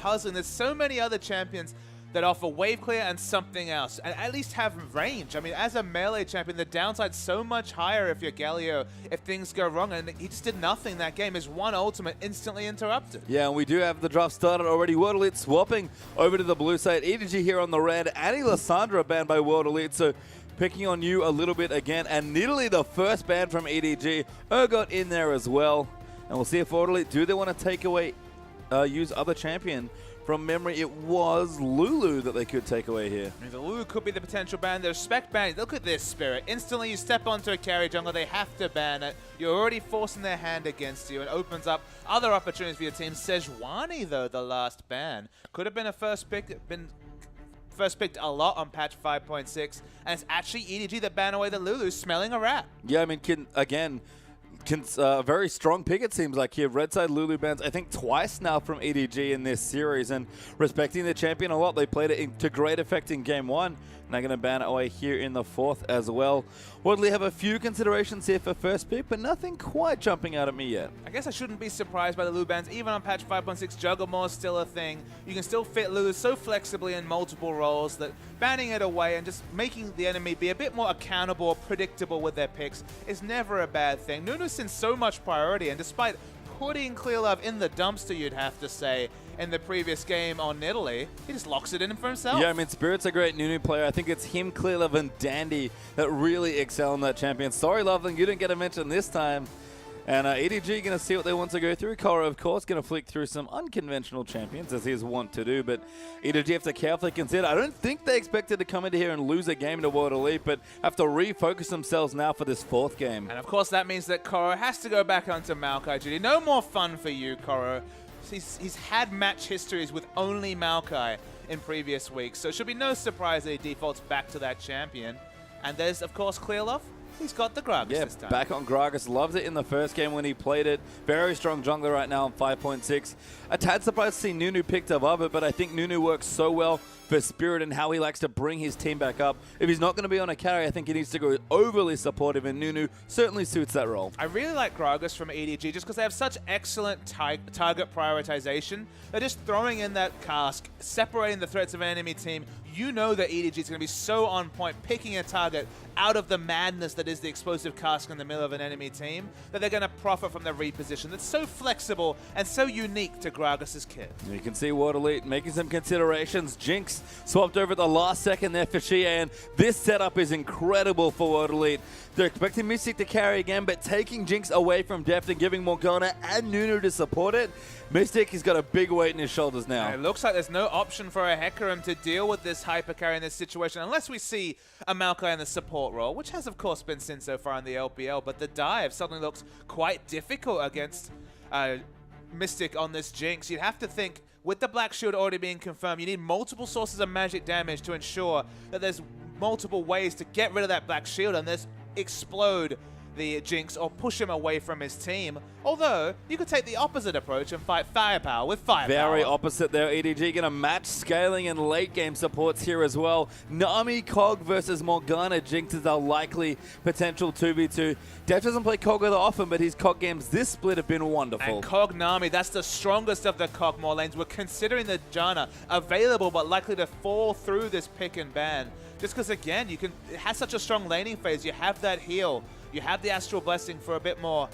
puzzling. There's so many other champions that offer wave clear and something else, and at least have range. I mean, as a melee champion, the downside's so much higher if you're Galio, if things go wrong, and he just did nothing that game. His one ultimate instantly interrupted. Yeah, and we do have the draft started already. World Elite swapping over to the blue side. EDG here on the red. Annie Lysandra banned by World Elite, so picking on you a little bit again. And Nidalee, the first ban from EDG. Urgot in there as well. And we'll see if World Elite, do they want to take away, use other champion? From memory, it was Lulu that they could take away here. I mean, the Lulu could be the potential ban. The respect ban, look at this, Spirit. Instantly, you step onto a carry jungle, they have to ban it. You're already forcing their hand against you and opens up other opportunities for your team. Sejuani, though, the last ban. Could have been a first pick, first picked a lot on patch 5.6, and it's actually EDG that banned away the Lulu, smelling a rat. Yeah, I mean, very strong pick, it seems like here. Red side Lulu bans, I think, twice now from EDG in this series, and respecting the champion a lot. They played it to great effect in game 1, and they're going to ban it away here in the 4th as well. Woodley have a few considerations here for first pick, but nothing quite jumping out at me yet. I guess I shouldn't be surprised by the Lulu bans. Even on patch 5.6, Juggermore is still a thing. You can still fit Lulu so flexibly in multiple roles that banning it away and just making the enemy be a bit more accountable or predictable with their picks is never a bad thing. Nunu's in so much priority, and despite putting Clear Love in the dumpster, you'd have to say, in the previous game on Nidalee, he just locks it in for himself. Yeah, I mean, Spirit's a great Nunu player. I think it's him, Clear Love, and Dandy that really excel in that champion. Sorry, Loveland, you didn't get a mention this time. And EDG going to see what they want to go through. Korra, of course, going to flick through some unconventional champions, as he is wont to do. But EDG have to carefully consider. I don't think they expected to come into here and lose a game to World Elite, but have to refocus themselves now for this 4th game. And, of course, that means that Korra has to go back onto Maokai duty. No more fun for you, Korra. He's had match histories with only Maokai in previous weeks, so it should be no surprise that he defaults back to that champion. And there's, of course, Clear Love. He's got the Gragas this time. Back on Gragas. Loves it in the first game when he played it. Very strong jungler right now on 5.6. A tad surprised to see Nunu picked above it, but I think Nunu works so well for Spirit and how he likes to bring his team back up. If he's not going to be on a carry, I think he needs to go overly supportive, and Nunu certainly suits that role. I really like Gragas from EDG just because they have such excellent target prioritization. They're just throwing in that cask, separating the threats of an enemy team. You know that EDG is going to be so on point, picking a target out of the madness that is the explosive cask in the middle of an enemy team, that they're going to profit from the reposition. That's so flexible and so unique to Gragas' kit. You can see World Elite making some considerations. Jinx swapped over at the last second there for Xie, and this setup is incredible for World Elite. They're expecting Mystic to carry again, but taking Jinx away from Deft and giving Morgana and Nunu to support it. Mystic, he's got a big weight in his shoulders now. And it looks like there's no option for a Hecarim to deal with this hyper carry in this situation, unless we see a Maokai in the support role, which has, of course, been seen so far in the LPL, but the dive suddenly looks quite difficult against Mystic on this Jinx. You'd have to think, with the Black Shield already being confirmed, you need multiple sources of magic damage to ensure that there's multiple ways to get rid of that Black Shield and this explode the Jinx or push him away from his team. Although, you could take the opposite approach and fight firepower with firepower. Very opposite there. EDG going to match scaling and late game supports here as well. Nami Cog versus Morgana. Jinx is our likely potential 2v2. Def doesn't play Cog that often, but his Cog games this split have been wonderful. And Cog Nami, that's the strongest of the Cogmore lanes. We're considering the Janna available but likely to fall through this pick and ban. Just because, again, it has such a strong laning phase. You have that heal. You have the Astral Blessing for a bit more,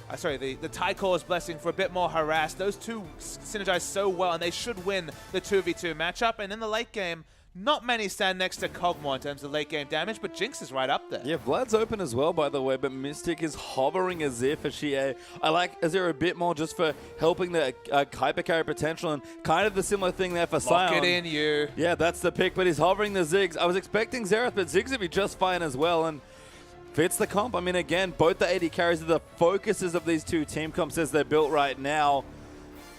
the Tycor's Blessing for a bit more harass. Those two synergize so well, and they should win the 2v2 matchup. And in the late game, not many stand next to Cogmore in terms of late game damage, but Jinx is right up there. Yeah, Vlad's open as well, by the way, but Mystic is hovering Azir for Xie. I like Azir a bit more just for helping the hyper carry potential, and kind of the similar thing there for Sion. Lock it in, you. Yeah, that's the pick, but he's hovering the Ziggs. I was expecting Xerath, but Ziggs would be just fine as well, and fits the comp. I mean, again, both the AD carries are the focuses of these two team comps as they're built right now.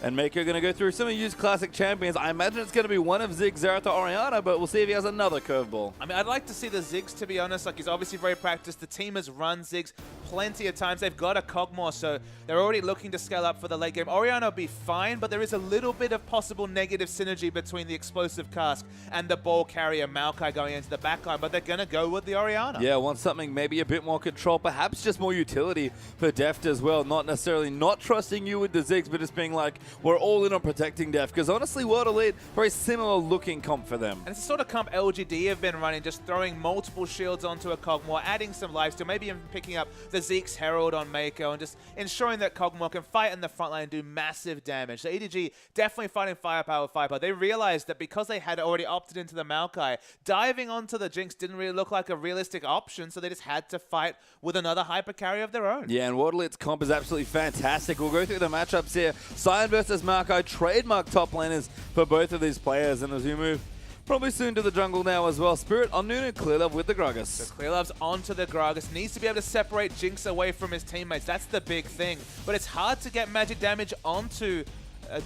And Mako going to go through some of U's classic champions. I imagine it's going to be one of Ziggs, Xerath, or Orianna, but we'll see if he has another curveball. I mean, I'd like to see the Ziggs, to be honest. Like, he's obviously very practiced. The team has run Ziggs plenty of times. They've got a Cogmore, so they're already looking to scale up for the late game. Orianna will be fine, but there is a little bit of possible negative synergy between the explosive cask and the ball carrier Maokai going into the backline, but they're going to go with the Orianna. Yeah, want something maybe a bit more control, perhaps just more utility for Deft as well. Not necessarily not trusting you with the Ziggs, but just being like, we're all in on protecting Deft, because honestly, World Elite, very similar looking comp for them. And it's the sort of comp LGD have been running, just throwing multiple shields onto a Cogmore, adding some lifesteal, maybe even picking up the Zeke's Herald on Mako, and just ensuring that Cogmore can fight in the front line and do massive damage. So EDG definitely fighting firepower with firepower. They realized that because they had already opted into the Maokai, diving onto the Jinx didn't really look like a realistic option, so they just had to fight with another hyper carry of their own. Yeah, and World Elite's comp is absolutely fantastic. We'll go through the matchups here. Sion versus Maokai, trademark top laners for both of these players, and as we move probably soon to the jungle now as well. Spirit on Nunu, Clearlove with the Gragas. So Clearlove's onto the Gragas, needs to be able to separate Jinx away from his teammates. That's the big thing. But it's hard to get magic damage onto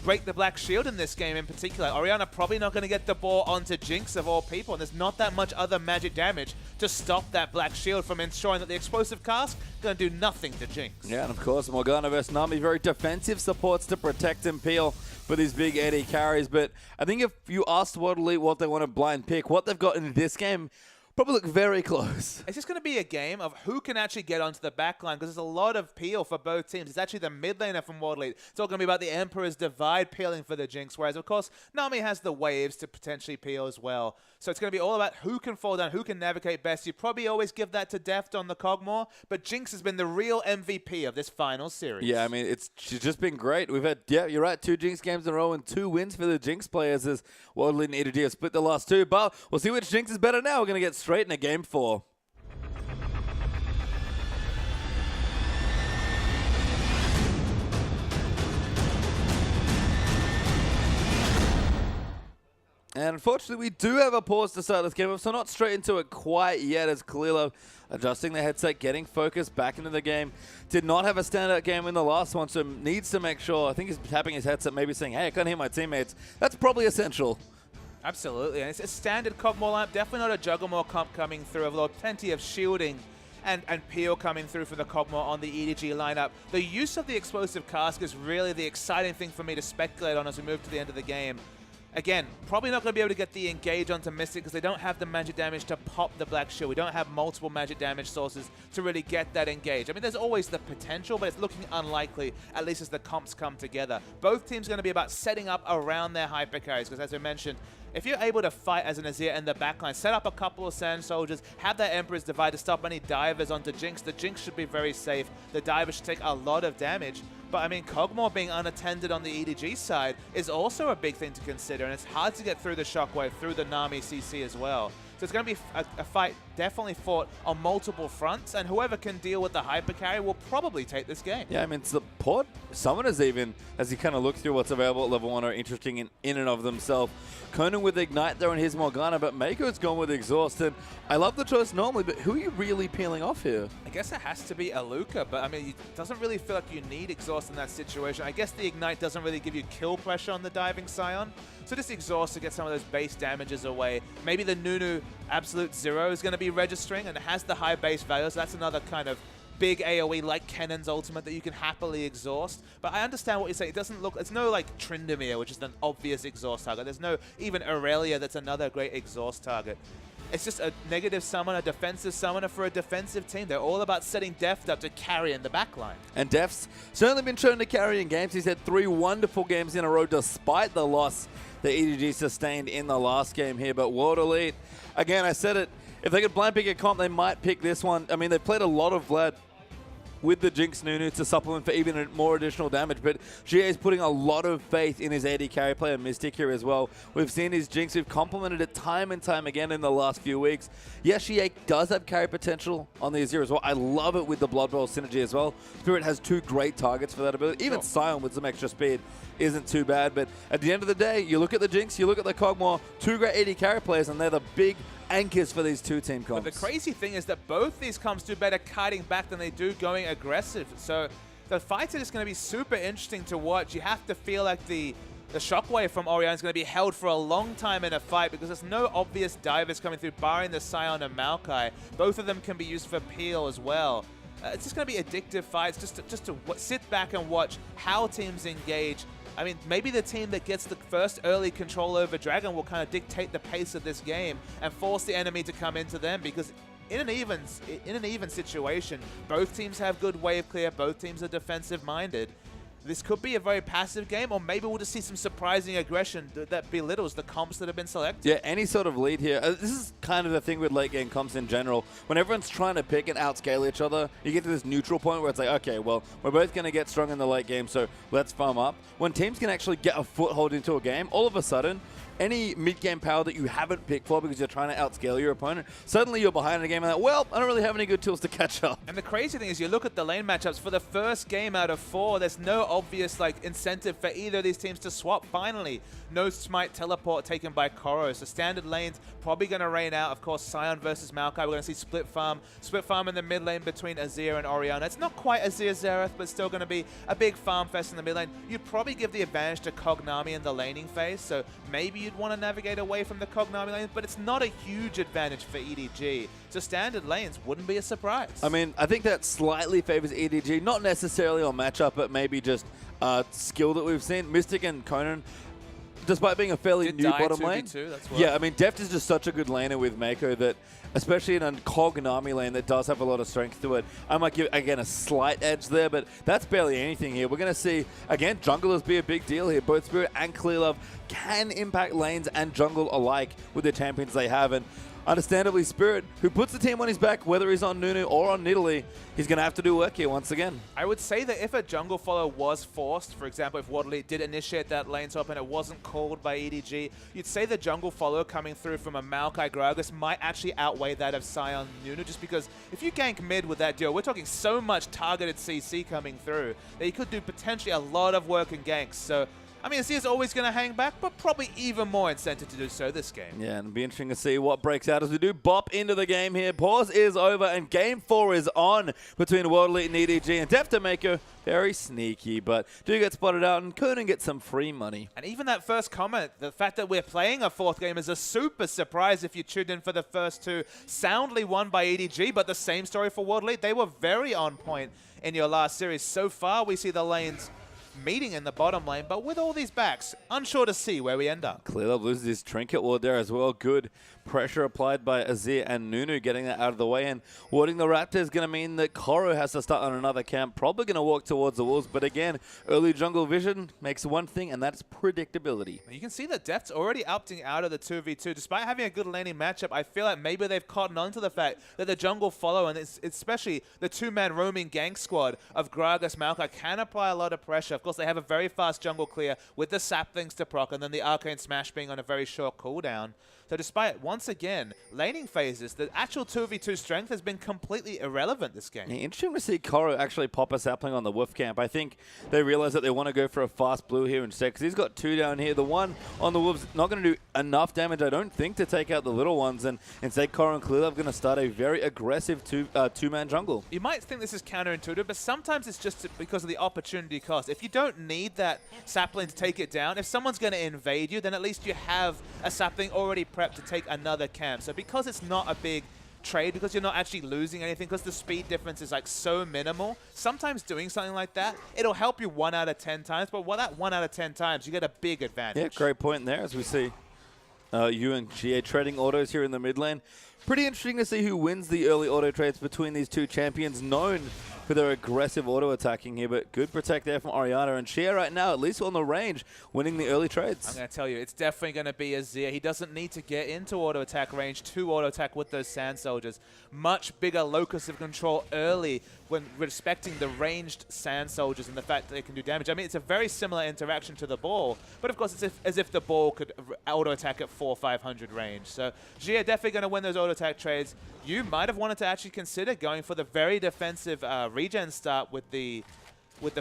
break the Black Shield in this game in particular. Orianna probably not going to get the ball onto Jinx of all people, and there's not that much other magic damage to stop that Black Shield from ensuring that the explosive cask going to do nothing to Jinx. Yeah, and of course, Morgana versus Nami, very defensive supports to protect and peel for these big AD carries. But I think if you asked World Elite what they want to blind pick, what they've got in this game probably look very close. It's just going to be a game of who can actually get onto the backline, because there's a lot of peel for both teams. It's actually the mid laner from World Elite. It's all going to be about the Emperor's Divide peeling for the Jinx, whereas, of course, Nami has the waves to potentially peel as well. So it's going to be all about who can fall down, who can navigate best. You probably always give that to Deft on the Cogmore, but Jinx has been the real MVP of this final series. Yeah, I mean, she's just been great. We've had, yeah, you're right, 2 Jinx games in a row and 2 wins for the Jinx players as World Elite and EDG have split the last 2, but we'll see which Jinx is better now. We're going to get straight into Game 4. And unfortunately, we do have a pause to start this game off, so not straight into it quite yet as Clearlove adjusting the headset, getting focused back into the game. Did not have a standout game in the last one, so needs to make sure. I think he's tapping his headset, maybe saying, hey, I can't hear my teammates. That's probably essential. Absolutely, and it's a standard Cogmore lineup, definitely not a Juggermore comp coming through, although plenty of shielding and peel coming through for the Cogmore on the EDG lineup. The use of the explosive cask is really the exciting thing for me to speculate on as we move to the end of the game. Again, probably not going to be able to get the engage onto Mystic because they don't have the magic damage to pop the Black Shield. We don't have multiple magic damage sources to really get that engage. I mean, there's always the potential, but it's looking unlikely, at least as the comps come together. Both teams are going to be about setting up around their hyper carries because, as we mentioned, if you're able to fight as an Azir in the backline, set up a couple of Sand Soldiers, have that Emperor's Divide to stop any divers onto Jinx, the Jinx should be very safe. The diver should take a lot of damage. But I mean, Cogmore being unattended on the EDG side is also a big thing to consider, and it's hard to get through the Shockwave, through the Nami CC as well. So it's going to be a fight definitely fought on multiple fronts, and whoever can deal with the hyper carry will probably take this game. Yeah, I mean, support summoners even, as you kind of look through what's available at level 1, are interesting in and of themselves. Conan with Ignite there on his Morgana, but Mako's gone with Exhaust, and I love the choice normally, but who are you really peeling off here? I guess it has to be Aluka, but I mean, it doesn't really feel like you need Exhaust in that situation. I guess the Ignite doesn't really give you kill pressure on the diving Scion, so just Exhaust to get some of those base damages away. Maybe the Nunu Absolute Zero is going to be registering, and it has the high base value, so that's another kind of big AoE like Kennon's ultimate that you can happily exhaust. But I understand what you're saying. It doesn't look, it's no like Tryndamere, which is an obvious exhaust target. There's no even Aurelia that's another great exhaust target. It's just a negative summon, a defensive summoner for a defensive team. They're all about setting Deft up to carry in the backline. And Deft's certainly been shown to carry in games. He's had 3 wonderful games in a row despite the loss that EDG sustained in the last game here. But World Elite, again, I said it, if they could blind pick a comp, they might pick this one. I mean, they've played a lot of Vlad with the Jinx Nunu to supplement for even more additional damage, but GA is putting a lot of faith in his AD carry player Mystic here as well. We've seen his Jinx, we've complimented it time and time again in the last few weeks. Yes, GA does have carry potential on the Azir as well. I love it with the Blood Bowl synergy as well. Spirit has 2 great targets for that ability. Even Sion with some extra speed isn't too bad, but at the end of the day, you look at the Jinx, you look at the Cogmore, 2 great AD carry players, and they're the big anchors for these 2 team comps. But the crazy thing is that both these comps do better kiting back than they do going aggressive. So the fights are just going to be super interesting to watch. You have to feel like the Shockwave from Orianna is going to be held for a long time in a fight because there's no obvious divers coming through, barring the Scion and Maokai. Both of them can be used for peel as well. It's just going to be addictive fights just to sit back and watch how teams engage. I mean, maybe the team that gets the first early control over Dragon will kind of dictate the pace of this game and force the enemy to come into them, because in an even situation, both teams have good wave clear, both teams are defensive-minded. This could be a very passive game, or maybe we'll just see some surprising aggression that belittles the comps that have been selected. Yeah, any sort of lead here. This is kind of the thing with late game comps in general. When everyone's trying to pick and outscale each other, you get to this neutral point where it's like, okay, well, we're both going to get strong in the late game, so let's farm up. When teams can actually get a foothold into a game, all of a sudden, any mid-game power that you haven't picked for because you're trying to outscale your opponent, suddenly you're behind in a game and like, well, I don't really have any good tools to catch up. And the crazy thing is, you look at the lane matchups, for the first game out of 4, there's no obvious incentive for either of these teams to swap finally. No smite teleport taken by Koro, so standard lanes probably going to rain out. Of course, Sion versus Maokai, we're going to see split farm in the mid lane between Azir and Orianna. It's not quite Azir Xerath, but still going to be a big farm fest in the mid lane. You'd probably give the advantage to Kognami in the laning phase, so maybe you'd want to navigate away from the Kognami lanes, but it's not a huge advantage for EDG. So standard lanes wouldn't be a surprise. I mean, I think that slightly favors EDG, not necessarily on matchup, but maybe just skill that we've seen. Mystic and Conan, despite being a fairly new bottom lane. Yeah, I mean, Deft is just such a good laner with Mako that, especially in a Kognami lane that does have a lot of strength to it, I might give, again, a slight edge there, but that's barely anything here. We're going to see, again, junglers be a big deal here. Both Spirit and Clearlove can impact lanes and jungle alike with the champions they have, and understandably, Spirit, who puts the team on his back, whether he's on Nunu or on Nidalee, he's going to have to do work here once again. I would say that if a jungle follow was forced, for example, if Wadley did initiate that lane swap and it wasn't called by EDG, you'd say the jungle follow coming through from a Maokai Gragas might actually outweigh that of Sion Nunu, just because if you gank mid with that deal, we're talking so much targeted CC coming through that you could do potentially a lot of work in ganks. So I mean, Azir's always going to hang back, but probably even more incentive to do so this game. Yeah, and it'll be interesting to see what breaks out as we do bop into the game here. Pause is over, and Game 4 is on between World Elite and EDG. And Deft and Mako, very sneaky, but do get spotted out, and couldn't get some free money. And even that first comment, the fact that we're playing a 4th game is a super surprise if you tuned in for the first 2. Soundly won by EDG, but the same story for World Elite. They were very on point in your last series. So far, we see the lanes meeting in the bottom lane, but with all these backs, unsure to see where we end up. Clearlove loses his trinket ward there as well. Good pressure applied by Azir and Nunu, getting that out of the way, and warding the Raptor is going to mean that Koro has to start on another camp, probably going to walk towards the walls, but again, early jungle vision makes one thing, and that's predictability. You can see that Deft's already opting out of the 2v2. Despite having a good laning matchup, I feel like maybe they've cottoned on to the fact that the jungle follow, and it's especially the 2-man roaming gank squad of Gragas Maokai, can apply a lot of pressure. Of course, they have a very fast jungle clear with the saplings to proc, and then the Arcane Smash being on a very short cooldown. So despite, once again, laning phases, the actual 2v2 strength has been completely irrelevant this game. Yeah, interesting to see Koro actually pop a sapling on the Wolf camp. I think they realize that they want to go for a fast blue here instead, because he's got 2 down here. The one on the Wolves not going to do enough damage, I don't think, to take out the little ones, and instead Koro and Clearlove are going to start a very aggressive two-man jungle. You might think this is counterintuitive, but sometimes it's just because of the opportunity cost. If you don't need that sapling to take it down, if someone's going to invade you, then at least you have a sapling already prepped to take another camp. So because it's not a big trade, because you're not actually losing anything, because the speed difference is like so minimal, sometimes doing something like that, it'll help you 1 out of 10 times, but that 1 out of 10 times, you get a big advantage. Yeah, great point there, as we see you and GA trading autos here in the mid lane. Pretty interesting to see who wins the early auto trades between these two champions, known for their aggressive auto attacking here, but good protect there from Orianna, and Shea right now, at least on the range, winning the early trades. I'm going to tell you, it's definitely going to be Azir. He doesn't need to get into auto attack range to auto attack with those Sand Soldiers. Much bigger locus of control early when respecting the ranged Sand Soldiers and the fact that they can do damage. I mean, it's a very similar interaction to the ball, but of course it's as if the ball could auto attack at 400-500 range. So Gia definitely going to win those auto attack trades. You might have wanted to actually consider going for the very defensive regen start with the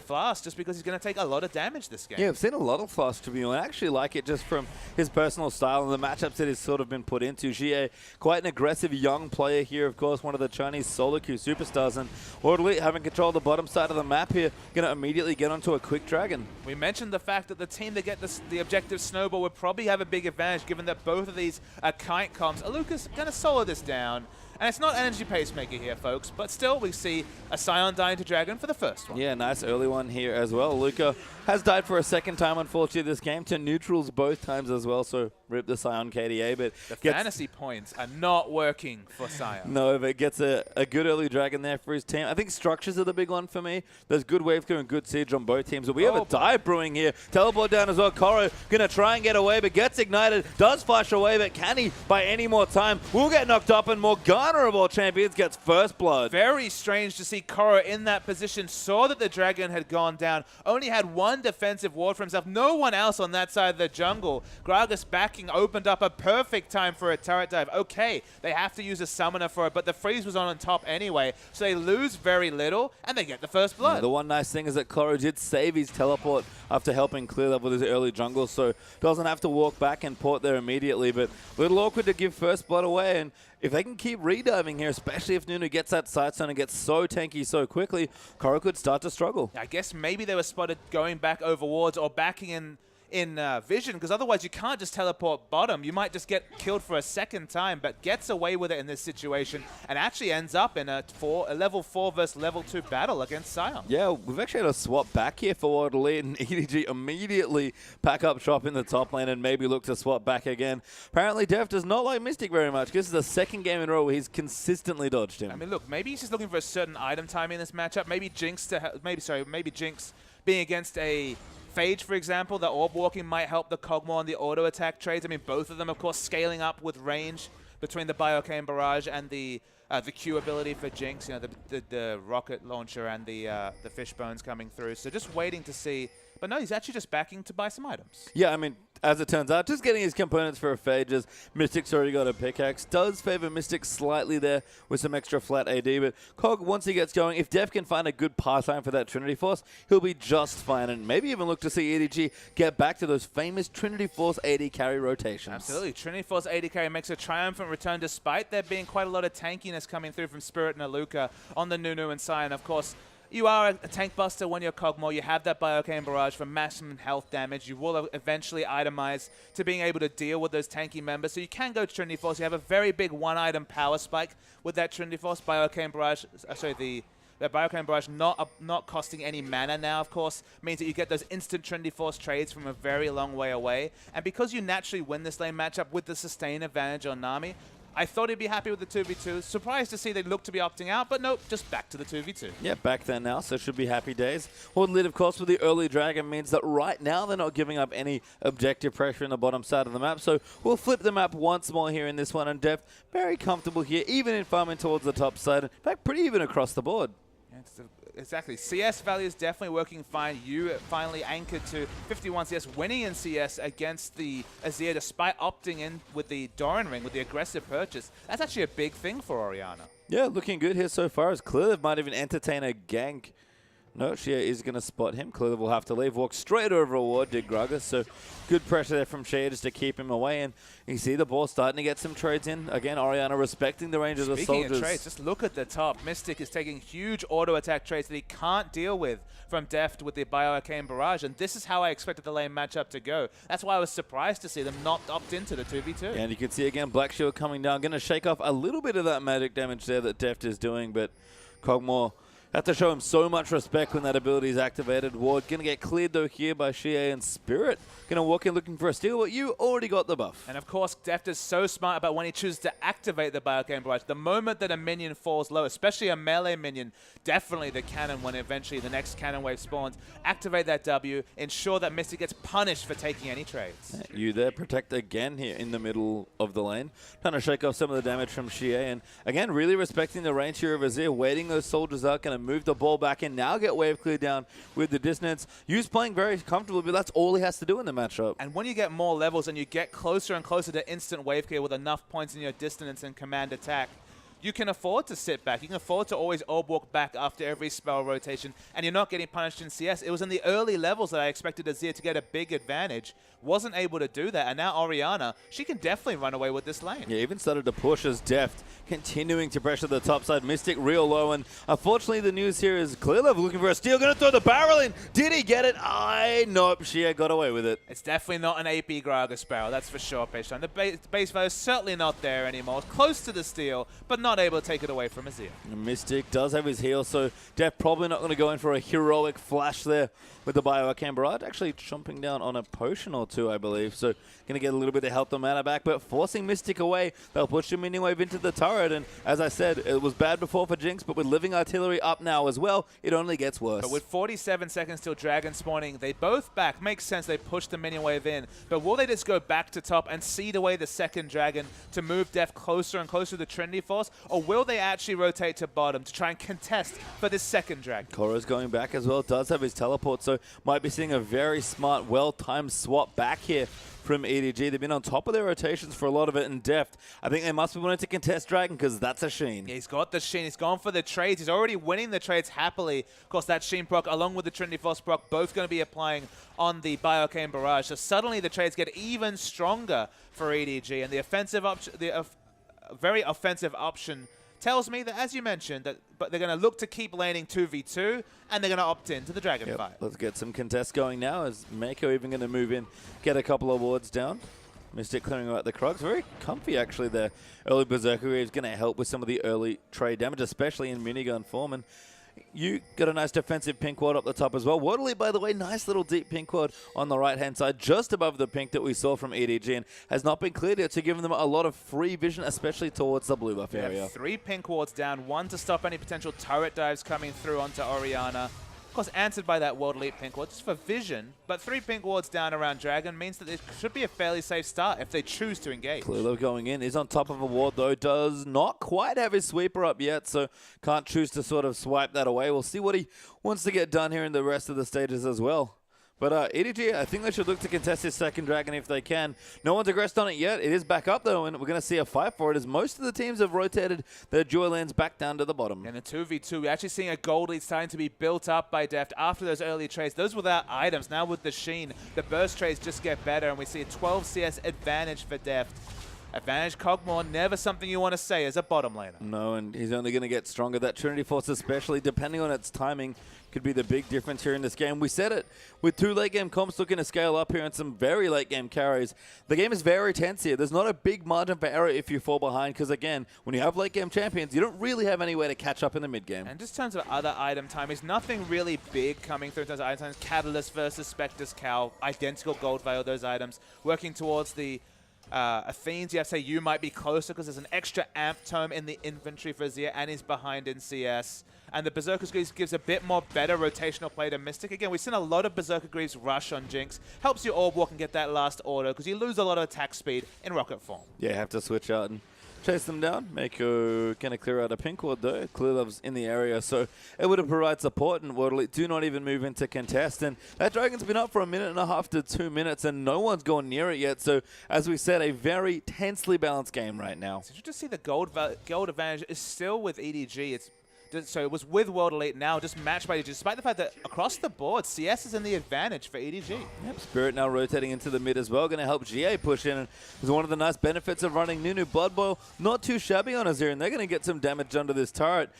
Flask, just because he's going to take a lot of damage this game. Yeah, I've seen a lot of Flask, to be honest. I actually like it just from his personal style and the matchups that he's sort of been put into. Xie, quite an aggressive young player here, of course, one of the Chinese solo queue superstars, and World Elite having control of the bottom side of the map here, going to immediately get onto a quick dragon. We mentioned the fact that the team that get the objective snowball would probably have a big advantage, given that both of these are kite comps. Alucard's going to solo this down. And it's not energy pacemaker here, folks, but still we see a Scion dying to Dragon for the first one. Yeah, nice early one here as well. Luca has died for a second time, unfortunately, this game, to neutrals both times as well, so rip the Scion KDA. But the fantasy points are not working for Scion. No, but gets a good early Dragon there for his team. I think structures are the big one for me. There's good wave clear and good siege on both teams, but we have a dive brewing here. Teleport down as well. Koro going to try and get away, but gets ignited. Does flash away, but can he by any more time? Will get knocked up, and Morgana of all champions gets first blood. Very strange to see Koro in that position. Saw that the Dragon had gone down. Only had one defensive ward for himself. No one else on that side of the jungle. Gragas backing opened up a perfect time for a turret dive. Okay, they have to use a summoner for it, but the freeze was on top anyway, so they lose very little, and they get the first blood. Yeah, the one nice thing is that Koro did save his teleport after helping clear up with his early jungle, so doesn't have to walk back and port there immediately, but a little awkward to give first blood away, and if they can keep rediving here, especially if Nunu gets that side stun and gets so tanky so quickly, Koro could start to struggle. I guess maybe they were spotted going back over wards or backing in vision, because otherwise you can't just teleport bottom. You might just get killed for a second time, but gets away with it in this situation and actually ends up in a level 4 versus level 2 battle against Scion. Yeah, we've actually had a swap back here for World Elite, and EDG immediately pack up shop in the top lane and maybe look to swap back again. Apparently Def does not like Mystic very much. This is the second game in a row where he's consistently dodged him. I mean, look, maybe he's just looking for a certain item timing in this matchup. Maybe Jinx being against a Phage, for example, the orb walking might help the Kog'Maw and the auto attack trades. I mean, both of them, of course, scaling up with range between the Bioarcane Barrage and the Q ability for Jinx. You know, the rocket launcher and the fishbones coming through. So just waiting to see. But no, he's actually just backing to buy some items. Yeah, I mean, as it turns out, just getting his components for a Phages. Mystic's already got a pickaxe. Does favor Mystic slightly there with some extra flat AD, but Cog, once he gets going, if Def can find a good pastime for that Trinity Force, he'll be just fine, and maybe even look to see EDG get back to those famous Trinity Force AD carry rotations. Absolutely. Trinity Force AD carry makes a triumphant return despite there being quite a lot of tankiness coming through from Spirit and Aluka on the Nunu and Scion. Of course, you are a tank buster when you're Kog'Maw. You have that Bioarcane Barrage for maximum health damage. You will eventually itemize to being able to deal with those tanky members. So you can go Trinity Force. You have a very big one-item power spike with that Trinity Force. Bioarcane Barrage, the Bioarcane Barrage not costing any mana now, of course, means that you get those instant Trinity Force trades from a very long way away. And because you naturally win this lane matchup with the sustain advantage on Nami, I thought he'd be happy with the 2v2. Surprised to see they look to be opting out, but nope, just back to the 2v2. Yeah, back there now, so should be happy days. Horde Elite, of course, with the early Dragon means that right now they're not giving up any objective pressure in the bottom side of the map, so we'll flip the map once more here in this one, and Def very comfortable here, even in farming towards the top side. In fact, pretty even across the board. Exactly. CS value is definitely working fine. You finally anchored to 51 CS, winning in CS against the Azir despite opting in with the Doran ring, with the aggressive purchase. That's actually a big thing for Orianna. Yeah, looking good here so far, as Clive might even entertain a gank. No, Shea is going to spot him. Clive will have to leave. Walk straight over a ward, did Gragas. So good pressure there from Shea just to keep him away. And you see the ball starting to get some trades in. Again, Orianna respecting the range of the soldiers. Speaking of trades, just look at the top. Mystic is taking huge auto attack trades that he can't deal with from Deft with the Bioarcane Barrage. And this is how I expected the lane matchup to go. That's why I was surprised to see them not opt into the 2v2. And you can see again Black Shield coming down. Going to shake off a little bit of that magic damage there that Deft is doing. But Kog'Maw have to show him so much respect when that ability is activated. Ward going to get cleared though here by Shea, and Spirit going to walk in looking for a steal, but you already got the buff. And of course, Deft is so smart about when he chooses to activate the Bioarcane Barrage. The moment that a minion falls low, especially a melee minion, definitely the cannon when eventually the next cannon wave spawns, activate that W, ensure that Mystic gets punished for taking any trades. Yeah, you there, protect again here in the middle of the lane. Trying to shake off some of the damage from Shea, and again, really respecting the range here of Azir, waiting those soldiers out, going to move the ball back in, now get wave clear down with the dissonance. Yu's playing very comfortable, but that's all he has to do in the matchup. And when you get more levels and you get closer and closer to instant wave clear with enough points in your dissonance and command attack, you can afford to sit back. You can afford to always orb walk back after every spell rotation, and you're not getting punished in CS. It was in the early levels that I expected Azir to get a big advantage. Wasn't able to do that, and now Orianna, she can definitely run away with this lane. Yeah, even started to push as Deft, continuing to pressure the top side. Mystic real low, and unfortunately the news here is Clearlove looking for a steal, going to throw the barrel in. Did he get it? Nope, Shea got away with it. It's definitely not an AP Gragas barrel, that's for sure, Peshon. The base value is certainly not there anymore. Close to the steal, but not not able to take it away from Azir. Mystic does have his heal, so Def probably not going to go in for a heroic flash there with the Bioarcane Barrage. Actually chomping down on a potion or two, I believe. So going to get a little bit of help the mana back, but forcing Mystic away, they'll push the minion wave into the turret. And as I said, it was bad before for Jinx, but with Living Artillery up now as well, it only gets worse. But with 47 seconds till Dragon spawning, they both back. Makes sense, they push the minion wave in. But will they just go back to top and seed away the second Dragon to move Def closer and closer to the Trinity Force? Or will they actually rotate to bottom to try and contest for this second Dragon? Korra's going back as well, does have his teleport, so might be seeing a very smart, well-timed swap back here from EDG. They've been on top of their rotations for a lot of it in depth. I think they must be wanting to contest Dragon because that's a Sheen. Yeah, he's got the Sheen. He's gone for the trades. He's already winning the trades happily. Of course, that Sheen proc along with the Trinity Force proc both going to be applying on the Bioarcane Barrage. So suddenly the trades get even stronger for EDG, and the offensive option, very offensive option tells me that, as you mentioned, but they're going to look to keep laning 2v2, and they're going to opt in to the Dragon fight. Let's get some contests going now, as Mako even going to move in, get a couple of wards down. Mystic clearing out the Krugs. Very comfy, actually, there. Early Berserker is going to help with some of the early trade damage, especially in minigun form. And you got a nice defensive pink ward up the top as well. Waterly, by the way, nice little deep pink ward on the right-hand side, just above the pink that we saw from EDG, and has not been cleared yet, so giving them a lot of free vision, especially towards the blue buff area. 3 pink wards down, 1 to stop any potential turret dives coming through onto Orianna. Of course, answered by that World Elite pink ward, just for vision. But 3 pink wards down around Dragon means that it should be a fairly safe start if they choose to engage. Clearly going in. Is on top of a ward, though. Does not quite have his sweeper up yet, so can't choose to sort of swipe that away. We'll see what he wants to get done here in the rest of the stages as well. But EDG, I think they should look to contest his second Dragon if they can. No one's aggressed on it yet. It is back up, though, and we're going to see a fight for it as most of the teams have rotated their dual lanes back down to the bottom. In the 2v2, we're actually seeing a gold lead starting to be built up by Deft after those early trades. Those without items. Now with the Sheen, the burst trades just get better, and we see a 12 CS advantage for Deft. Advantage Cogmore, never something you want to say as a bottom laner. No, and he's only going to get stronger. That Trinity Force, especially depending on its timing, could be the big difference here in this game. We said it with 2 late game comps looking to scale up here and some very late game carries. The game is very tense here. There's not a big margin for error if you fall behind, because again, when you have late game champions, you don't really have any way to catch up in the mid game. And just in terms of other item timings, nothing really big coming through in terms of item timings. Catalyst versus Spectre's Cow, identical gold veil, those items. Working towards the Athenes, you have to say you might be closer because there's an extra amp tome in the inventory for Azir, and he's behind in CS. And the Berserker Greaves gives a bit more better rotational play to Mystic. Again, we've seen a lot of Berserker Greaves rush on Jinx. Helps you orb walk and get that last order because you lose a lot of attack speed in rocket form. Yeah, have to switch out and chase them down. Mako going to clear out a pink ward though. Clear Love's in the area, so able to provide support, and Waterly do not even move into contest. And that Dragon's been up for 1.5 to 2 minutes, and no one's gone near it yet. So, as we said, a very tensely balanced game right now. So you just see the gold advantage is still with EDG. So it was with World Elite, now just matched by EDG, despite the fact that across the board, CS is in the advantage for EDG. Yep, Spirit now rotating into the mid as well, going to help GA push in. And is one of the nice benefits of running Nunu Blood Boil. Not too shabby on Azir, and they're going to get some damage under this turret.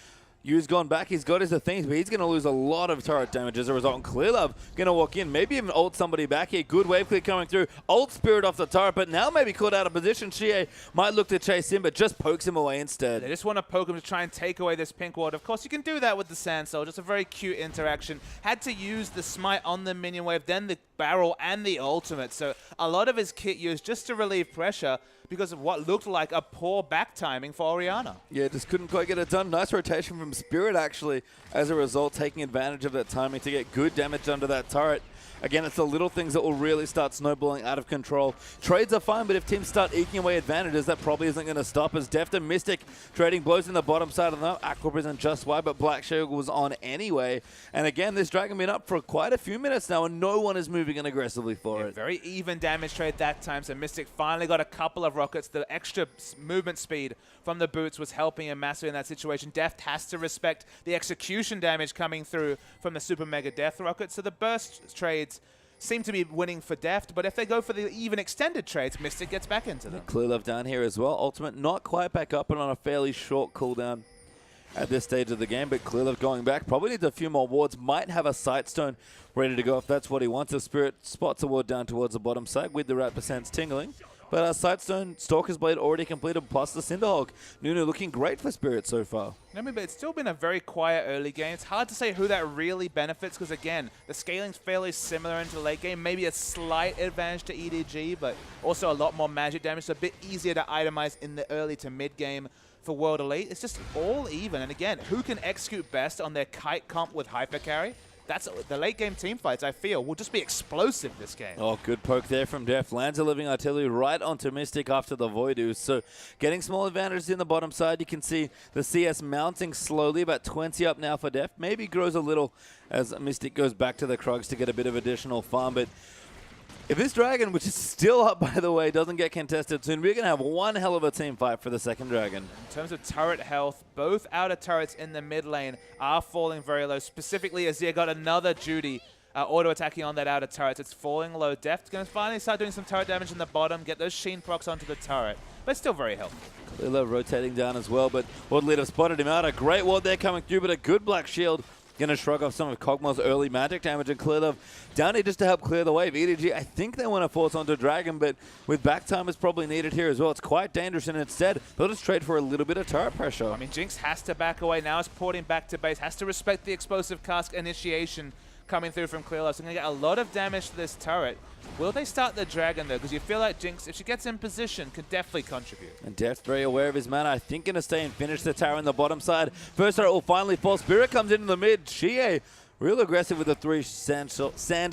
Yu's gone back, he's got his Athenes, but he's going to lose a lot of turret damage as a result. And Clearlove going to walk in, maybe even ult somebody back here. Good wave clear coming through. Ult Spirit off the turret, but now maybe caught out of position. Shie might look to chase him, but just pokes him away instead. They just want to poke him to try and take away this pink ward. Of course, you can do that with the Sand Soul. Just a very cute interaction. Had to use the smite on the minion wave, then the barrel and the ultimate. So a lot of his kit used just to relieve pressure because of what looked like a poor back timing for Orianna. Yeah, just couldn't quite get it done. Nice rotation from Spirit, actually, as a result, taking advantage of that timing to get good damage under that turret. Again, it's the little things that will really start snowballing out of control. Trades are fine, but if teams start eking away advantages, that probably isn't going to stop as Deft and Mystic trading blows in the bottom side of the map. Aqua isn't just why, but Black Shield was on anyway. And again, this Dragon been up for quite a few minutes now, and no one is moving in aggressively for it. Very even damage trade that time, so Mystic finally got a couple of rockets. The extra movement speed from the boots was helping him massively in that situation. Deft has to respect the execution damage coming through from the Super Mega Death Rocket, so the burst trades seem to be winning for Deft, but if they go for the even extended trades, Mystic gets back into them. Clear Love down here as well. Ultimate not quite back up and on a fairly short cooldown at this stage of the game, but Clear Love going back. Probably needs a few more wards. Might have a Sight Stone ready to go if that's what he wants. The Spirit spots a ward down towards the bottom side with the rat percents tingling. But Sightstone, Stalker's Blade already completed, plus the Cinderhulk. Nunu looking great for Spirit so far. I mean, but it's still been a very quiet early game. It's hard to say who that really benefits because, again, the scaling's fairly similar into the late game. Maybe a slight advantage to EDG, but also a lot more magic damage, so a bit easier to itemize in the early to mid game for World Elite. It's just all even. And again, who can execute best on their kite comp with hyper carry? That's the late game team fights, I feel, will just be explosive this game. Oh, good poke there from Def. Lands a living artillery right onto Mystic after the Voidoo. So getting small advantages in the bottom side. You can see the CS mounting slowly, about 20 up now for Def. Maybe grows a little as Mystic goes back to the Krugs to get a bit of additional farm. But if this Dragon, which is still up, by the way, doesn't get contested soon, we're going to have one hell of a team fight for the second Dragon. In terms of turret health, both outer turrets in the mid lane are falling very low. Specifically, Azir got another Judy auto-attacking on that outer turret. It's falling low. Deft's going to finally start doing some turret damage in the bottom, get those Sheen procs onto the turret, but it's still very healthy. Kalila rotating down as well, but World Leader spotted him out. A great ward there coming through, but a good Black Shield. Going to shrug off some of Kog'Maw's early magic damage and Kalila down here just to help clear the wave. EDG, I think they want to force onto Dragon, but with back time is probably needed here as well. It's quite dangerous, and instead they'll just trade for a little bit of turret pressure. I mean, Jinx has to back away. Now it's porting back to base. Has to respect the explosive cask initiation coming through from Kalila. So going to get a lot of damage to this turret. Will they start the Dragon, though? Because you feel like Jinx, if she gets in position, could definitely contribute. And Deft's very aware of his mana. I think going to stay and finish the tower in the bottom side. First turret will finally fall. Spirit comes into the mid. Xie real aggressive with the three sand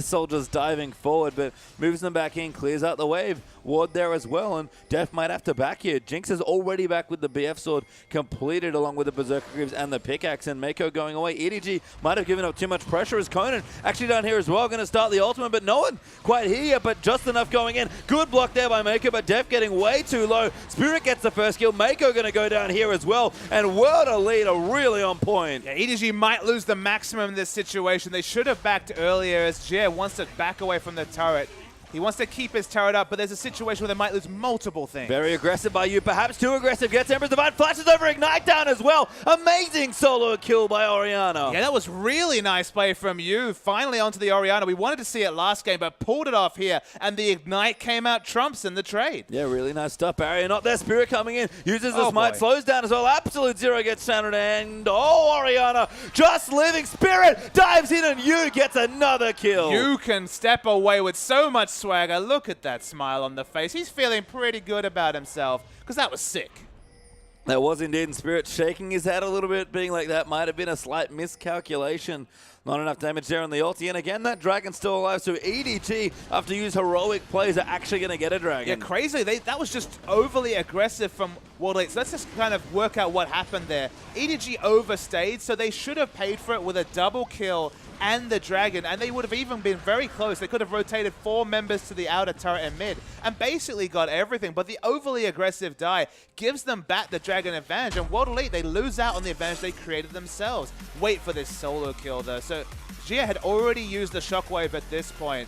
soldiers diving forward, but moves them back in, clears out the wave. Ward there as well, and Def might have to back here. Jinx is already back with the BF sword completed along with the Berserker Greaves and the pickaxe, and Mako going away. EDG might have given up too much pressure as Conan actually down here as well, going to start the ultimate, but no one quite here yet, but just enough going in. Good block there by Mako, but Def getting way too low. Spirit gets the first kill. Mako going to go down here as well, and World Elite are really on point. Yeah, EDG might lose the maximum in this situation. They should have backed earlier as Jer wants to back away from the turret. He wants to keep his turret up, but there's a situation where they might lose multiple things. Very aggressive by you, perhaps too aggressive. Gets Emperor's Divine, flashes over Ignite down as well. Amazing solo kill by Orianna. Yeah, that was really nice play from you. Finally onto the Orianna. We wanted to see it last game, but pulled it off here, and the Ignite came out trumps in the trade. Yeah, really nice stuff. Barrier not there. Spirit coming in, uses the smite, slows down as well. Absolute Zero gets shattered, and Orianna just living. Spirit dives in, and you gets another kill. You can step away with so much swagger. Look at that smile on the face. He's feeling pretty good about himself because that was sick. That was indeed, and Spirit shaking his head a little bit, being like that might have been a slight miscalculation. Not enough damage there on the ulti, and again, that Dragon's still alive, so EDG, after use heroic plays, are actually going to get a Dragon. Yeah, crazy. That was just overly aggressive from World Elite. So let's just kind of work out what happened there. EDG overstayed, so they should have paid for it with a double kill and the Dragon, and they would have even been very close. They could have rotated 4 members to the outer turret and mid, and basically got everything, but the overly aggressive die gives them back the Dragon advantage, and World Elite, they lose out on the advantage they created themselves. Wait for this solo kill, though. So Jia had already used the Shockwave at this point.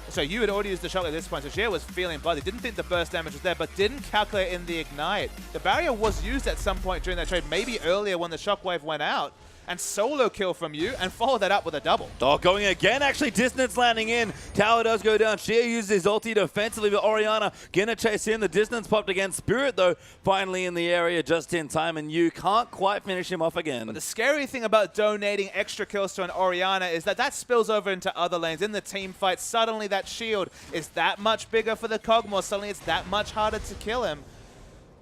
So you had already used the Shockwave at this point, so Jia was feeling bloody. Didn't think the burst damage was there, but didn't calculate in the Ignite. The barrier was used at some point during that trade, maybe earlier when the Shockwave went out. And solo kill from you, and follow that up with a double. Oh, going again, actually, distance landing in. Tower does go down. Shia uses his ulti defensively, but Orianna gonna chase in. The distance popped again. Spirit, though, finally in the area just in time, and you can't quite finish him off again. But the scary thing about donating extra kills to an Orianna is that spills over into other lanes. In the team fight, suddenly that shield is that much bigger for the Kog'Maw. Suddenly it's that much harder to kill him.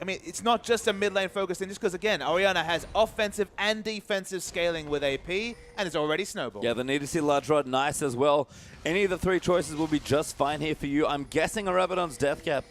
I mean, it's not just a mid lane focus thing, just because, again, Orianna has offensive and defensive scaling with AP, and it's already snowballed. Yeah, the need to see Large Rod nice as well. Any of the 3 choices will be just fine here for you. I'm guessing a Rabadon's Death Cap,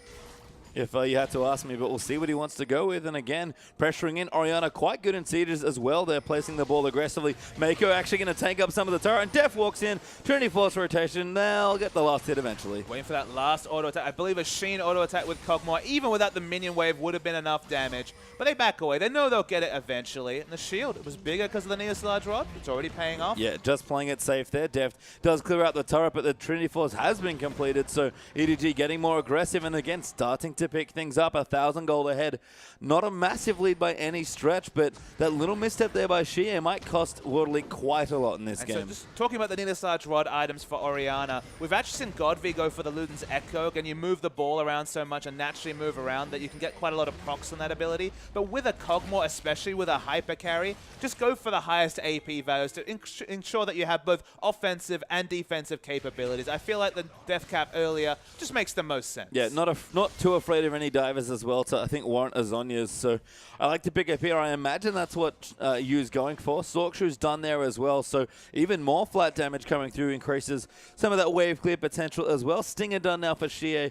if you had to ask me, but we'll see what he wants to go with. And again, pressuring in. Orianna quite good in sieges as well. They're placing the ball aggressively. Mako actually going to tank up some of the turret, and Def walks in. Trinity Force rotation. They'll get the last hit eventually. Waiting for that last auto attack. I believe a Sheen auto attack with Kog'Maw, even without the minion wave, would have been enough damage. But they back away. They know they'll get it eventually. And the shield, it was bigger because of the Neos Large Rod. It's already paying off. Yeah, just playing it safe there. Deft does clear out the turret, but the Trinity Force has been completed. So EDG getting more aggressive, and again, starting to to pick things up. 1,000 gold ahead. Not a massive lead by any stretch, but that little misstep there by Xie might cost World League quite a lot in this game. So just talking about the Needless Large Rod items for Orianna, we've actually seen Godvi go for the Luden's Echo, and you move the ball around so much and naturally move around that you can get quite a lot of procs on that ability. But with a Kog'Maw, especially with a hyper carry, just go for the highest AP values to ensure that you have both offensive and defensive capabilities. I feel like the death cap earlier just makes the most sense. Yeah, not too afraid of any divers as well to, I think, warrant Azonia's. So I like to pick up here. I imagine that's what Yu's going for. Sorkshu's done there as well, so even more flat damage coming through increases some of that wave clear potential as well. Stinger done now for Xie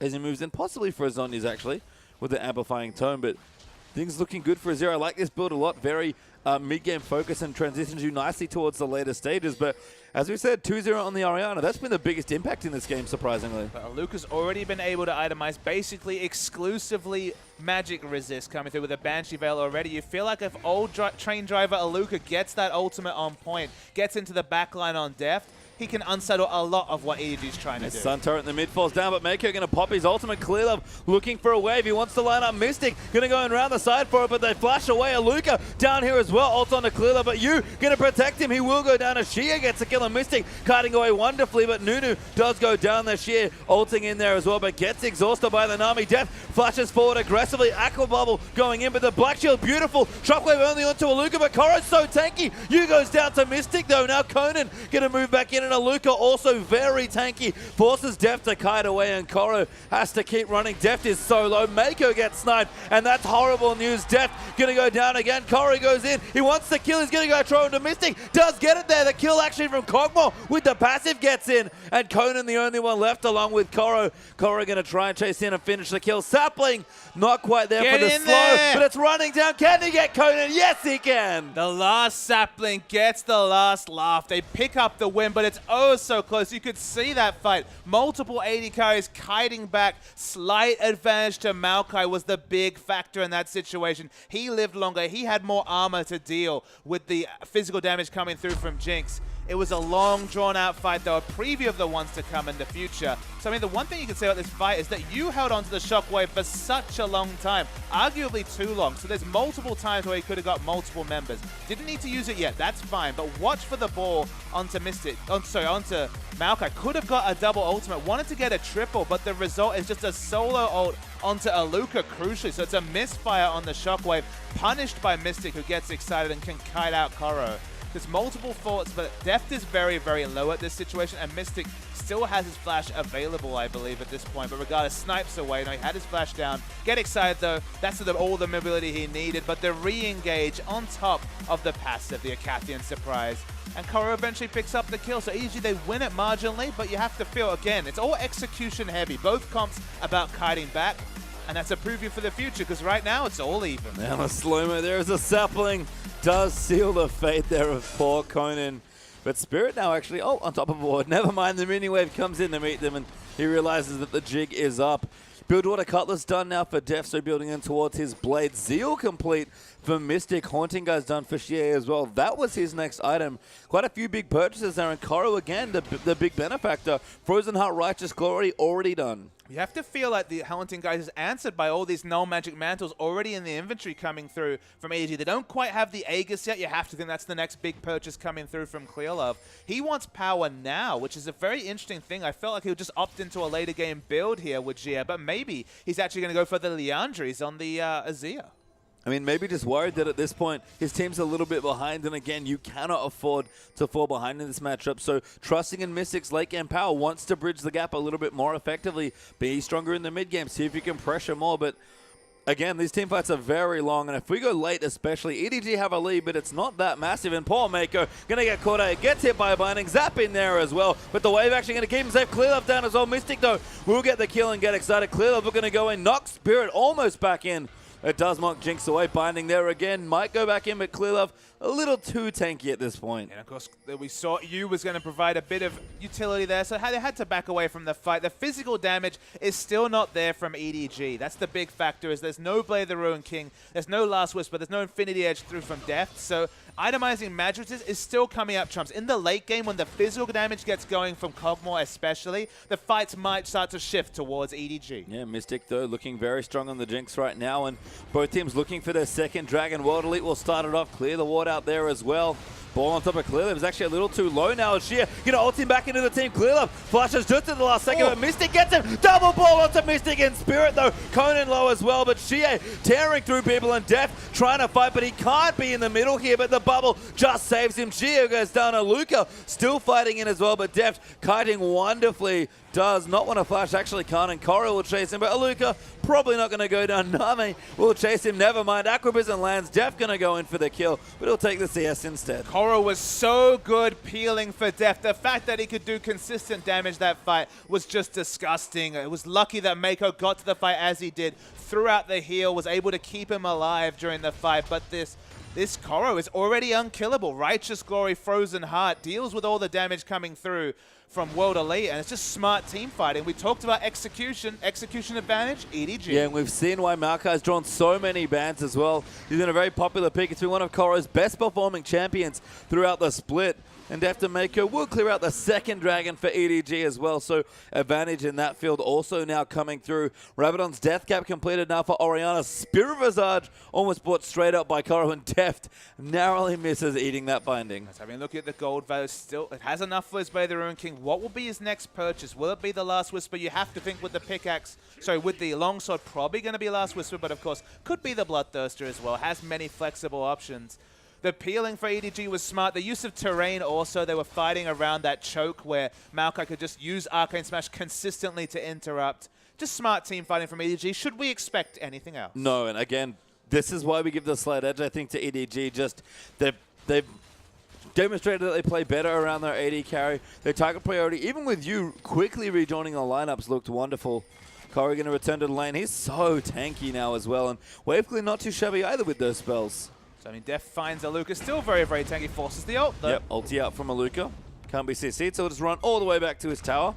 as he moves in, possibly for Azonia's actually, with the amplifying tone, but things looking good for Azir. I like this build a lot. Very mid-game focus and transitions you nicely towards the later stages. But as we said, 2-0 on the Orianna. That's been the biggest impact in this game, surprisingly. Luca's already been able to itemize basically exclusively magic resist coming through with a Banshee Veil already. You feel like if old train driver Aluka gets that ultimate on point, gets into the backline on deft, he can unsettle a lot of what EDG's trying to do. Sun turret in the mid falls down, but Mako going to pop his ultimate. Clearlove looking for a wave. He wants to line up Mystic. Going to go in around the side for it, but they flash away. Aluka down here as well. Ult on to Clearlove, but you going to protect him. He will go down as Xie gets a kill on Mystic. Kiting away wonderfully, but Nunu does go down there. Xie ulting in there as well, but gets exhausted by the Nami. Death flashes forward aggressively. Aqua Bubble going in, but the Black Shield, beautiful. Shockwave only onto Aluka, but Koro's so tanky. You goes down to Mystic though. Now Conan going to move back in, and Aluka also very tanky. Forces Deft to kite away, and Koro has to keep running. Deft is so low. Mako gets sniped, and that's horrible news. Deft going to go down again. Koro goes in. He wants to kill. He's going to go throw into Mystic. Does get it there. The kill actually from Kog'Maw with the passive gets in, and Conan the only one left along with Koro. Koro going to try and chase in and finish the kill. Sapling not quite there for the slow, but it's running down. Can he get Conan? Yes, he can. The last Sapling gets the last laugh. They pick up the win, but it's oh so close. You could see that fight. Multiple AD carries kiting back. Slight advantage to Maokai was the big factor in that situation. He lived longer. He had more armor to deal with the physical damage coming through from Jinx. It was a long, drawn-out fight, though, a preview of the ones to come in the future. So, I mean, the one thing you can say about this fight is that you held onto the Shockwave for such a long time, arguably too long. So there's multiple times where he could have got multiple members. Didn't need to use it yet, that's fine. But watch for the ball onto Mystic, onto Maokai. Could have got a double ultimate, wanted to get a triple, but the result is just a solo ult onto Aluka, crucially. So it's a misfire on the Shockwave, punished by Mystic, who gets excited and can kite out Koro. There's multiple thoughts, but Deft is very, very low at this situation, and Mystic still has his flash available, I believe, at this point. But regardless, snipes away. No, he had his flash down. Get excited, though. That's all the mobility he needed. But the re-engage on top of the passive, the Acathian surprise. And Koro eventually picks up the kill. So easily they win it marginally, but you have to feel, again, it's all execution heavy. Both comps about kiting back. And that's a preview for the future, because right now it's all even. Now a slow-mo, there is a Sapling. Does seal the fate there of poor Conan. But Spirit now actually, on top of the board. Never mind, the mini wave comes in to meet them, and he realizes that the jig is up. Buildwater Cutlass done now for Def, so building in towards his blade. Zeal complete for Mystic. Haunting Guy's done for Xie as well. That was his next item. Quite a few big purchases there, and Koro again, the big benefactor. Frozen Heart Righteous Glory already done. You have to feel like the Haunting Guys is answered by all these null magic mantles already in the inventory coming through from EDG. They don't quite have the Aegis yet. You have to think that's the next big purchase coming through from Clearlove. He wants power now, which is a very interesting thing. I felt like he would just opt into a later game build here with Gia, but maybe he's actually going to go for the Liandry's on the Azir. I mean, maybe just worried that at this point his team's a little bit behind, and again, you cannot afford to fall behind in this matchup. So trusting in Mystic's late game power, wants to bridge the gap a little bit more effectively, be stronger in the mid game, see if you can pressure more. But again, these team fights are very long, and if we go late especially, EDG have a lead, but it's not that massive. And poor Mako gonna get caught out, gets hit by a binding, Zap in there as well, but the wave actually gonna keep him safe. Clearlove down as well. Mystic though will get the kill and get excited. Clearlove looking to go in, knock Spirit almost back in. It does knock Jinx away. Binding there again. Might go back in, but Clearlove a little too tanky at this point. And of course, we saw Yu was going to provide a bit of utility there, so they had to back away from the fight. The physical damage is still not there from EDG. That's the big factor, is there's no Blade of the Ruined King, there's no Last Whisper, there's no Infinity Edge through from Deft. So itemizing matrices is still coming up trumps. In the late game, when the physical damage gets going from Kog'Maw especially, the fights might start to shift towards EDG. Yeah, Mystic, though, looking very strong on the Jinx right now, and both teams looking for their second Dragon. World Elite will start it off, clear the ward out there as well. Ball on top of Clearlove is actually a little too low now. Shea gonna ult him back into the team. Clearlove flashes just at the last second, but Mystic gets him. Double ball onto Mystic in Spirit, though. Conan low as well, but Shea tearing through people, and Deft trying to fight, but he can't be in the middle here, but the bubble just saves him. Shea goes down to Luca, still fighting in as well, but Deft kiting wonderfully. Does not want to flash, actually can't, and Coro will chase him, but Aluka probably not going to go down. Nami will chase him, never mind. Aquabism lands, Def going to go in for the kill, but he'll take the CS instead. Coro was so good peeling for Def. The fact that he could do consistent damage that fight was just disgusting. It was lucky that Mako got to the fight as he did, threw out the heal, was able to keep him alive during the fight, but this Coro is already unkillable. Righteous Glory, Frozen Heart deals with all the damage coming through from World Elite, and it's just smart team fighting. We talked about execution advantage, EDG. Yeah, and we've seen why Maokai has drawn so many bans as well. He's been a very popular pick. It's been one of Coro's best performing champions throughout the split. And Deft and Mako will clear out the second Dragon for EDG as well. So advantage in that field also now coming through. Rabadon's Death Cap completed now for Orianna. Spirit Visage almost brought straight up by Coro, and Deft narrowly misses eating that binding. Let's have a look at the gold value. Still, it has enough for his Blade of the Ruined King. What will be his next purchase? Will it be the Last Whisper? You have to think with the pickaxe, sorry, with the longsword, probably going to be Last Whisper, but of course could be the Bloodthirster as well. Has many flexible options. The peeling for EDG was smart. The use of terrain also, they were fighting around that choke where Maokai could just use Arcane Smash consistently to interrupt. Just smart team fighting from EDG. Should we expect anything else? No, and again, this is why we give the slight edge, I think, to EDG. Just they've demonstrated that they play better around their AD carry. Their target priority, even with you quickly rejoining the lineups, looked wonderful. Corey going to return to the lane. He's so tanky now as well, and Waveclear not too shabby either with those spells. So, I mean, Def finds Aluka, still very, very tanky, forces the ult, though. Yep, ulti out from Aluka. Can't be CC'd, so he'll just run all the way back to his tower.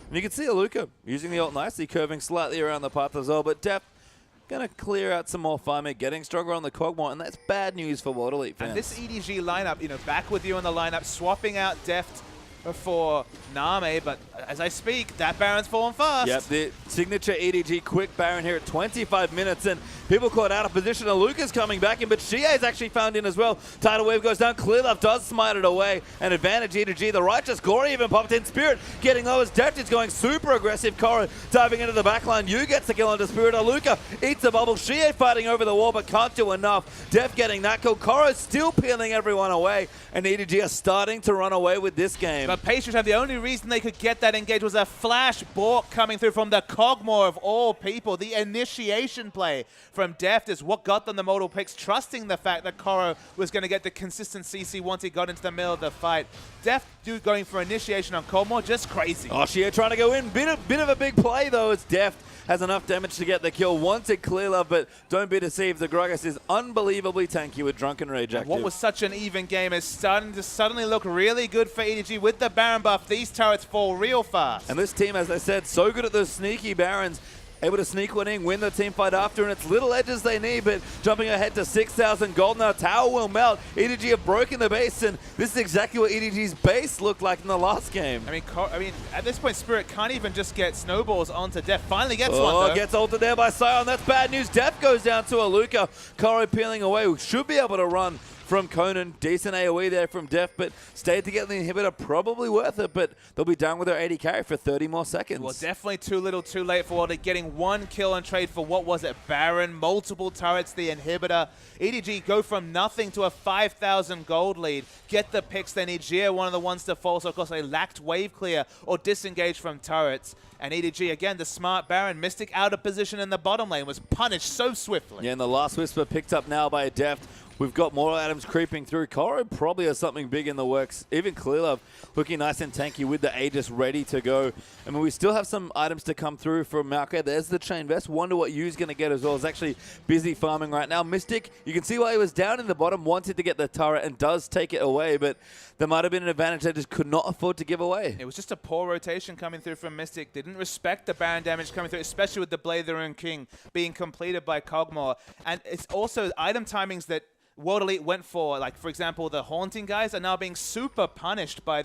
And you can see Aluka using the ult nicely, curving slightly around the path as well, but Def going to clear out some more farming, getting stronger on the Kog'Maw, and that's bad news for World Elite fans. And this EDG lineup, you know, back with you in the lineup, swapping out Deft for Name, but as I speak, that Baron's falling fast. Yep, the signature EDG quick Baron here at 25 minutes, and people caught out of position. Aluka's coming back in, but Shie's actually found in as well. Tidal Wave goes down, Clearlove does smite it away, and advantage EDG. The Righteous Glory even popped in. Spirit getting low as Deft is going super aggressive. Coro diving into the backline. Yu gets the kill onto Spirit. Aluka eats a bubble. Shie fighting over the wall, but can't do enough. Deft getting that kill. Coro still peeling everyone away, and EDG are starting to run away with this game. But Patriots have the only reason they could get that engage was a flash balk coming through from the Kog'Maw of all people. The initiation play from Deft is what got them the modal picks, trusting the fact that Coro was going to get the consistent CC once he got into the middle of the fight. Deft going for initiation on Kog'Maw, just crazy. Oh, Shea trying to go in. Bit of a big play, though, as Deft has enough damage to get the kill. Wanted Clearlove, but don't be deceived. The Gragas is unbelievably tanky with Drunken Rage active. What was such an even game is starting to suddenly look really good for EDG. With the Baron buff, these turrets fall real fast. And this team, as I said, so good at those sneaky Barons. Able to sneak one in, win the team fight after, and it's little edges they need, but jumping ahead to 6,000 gold now. Tower will melt. EDG have broken the base, and this is exactly what EDG's base looked like in the last game. I mean, at this point, Spirit can't even just get snowballs onto Def. Finally gets one, though. Gets ulted there by Sion. That's bad news. Def goes down to Aluka. Coro peeling away. We should be able to run from Conan. Decent AoE there from Def, but stayed to get the inhibitor. Probably worth it, but they'll be down with their 80 carry for 30 more seconds. Well, definitely too little too late for World. Getting one kill and trade for, what was it, Baron, multiple turrets, the inhibitor. EDG go from nothing to a 5,000 gold lead. Get the picks they need. Jia, one of the ones to fall, so of course they lacked wave clear or disengage from turrets. And EDG, again, the smart Baron, Mystic out of position in the bottom lane, was punished so swiftly. Yeah, and the Last Whisper picked up now by Deft. We've got more items creeping through. Coro probably has something big in the works. Even Clearlove looking nice and tanky with the Aegis ready to go. I mean, we still have some items to come through from Maokai. There's the Chain Vest. Wonder what Yu's going to get as well. He's actually busy farming right now. Mystic, you can see why he was down in the bottom, wanted to get the turret and does take it away, but there might have been an advantage they just could not afford to give away. It was just a poor rotation coming through from Mystic. Didn't respect the Baron damage coming through, especially with the Blade of the Ruined King being completed by Kog'Maw. And it's also item timings that World Elite went for, like, for example, the Haunting guys are now being super punished by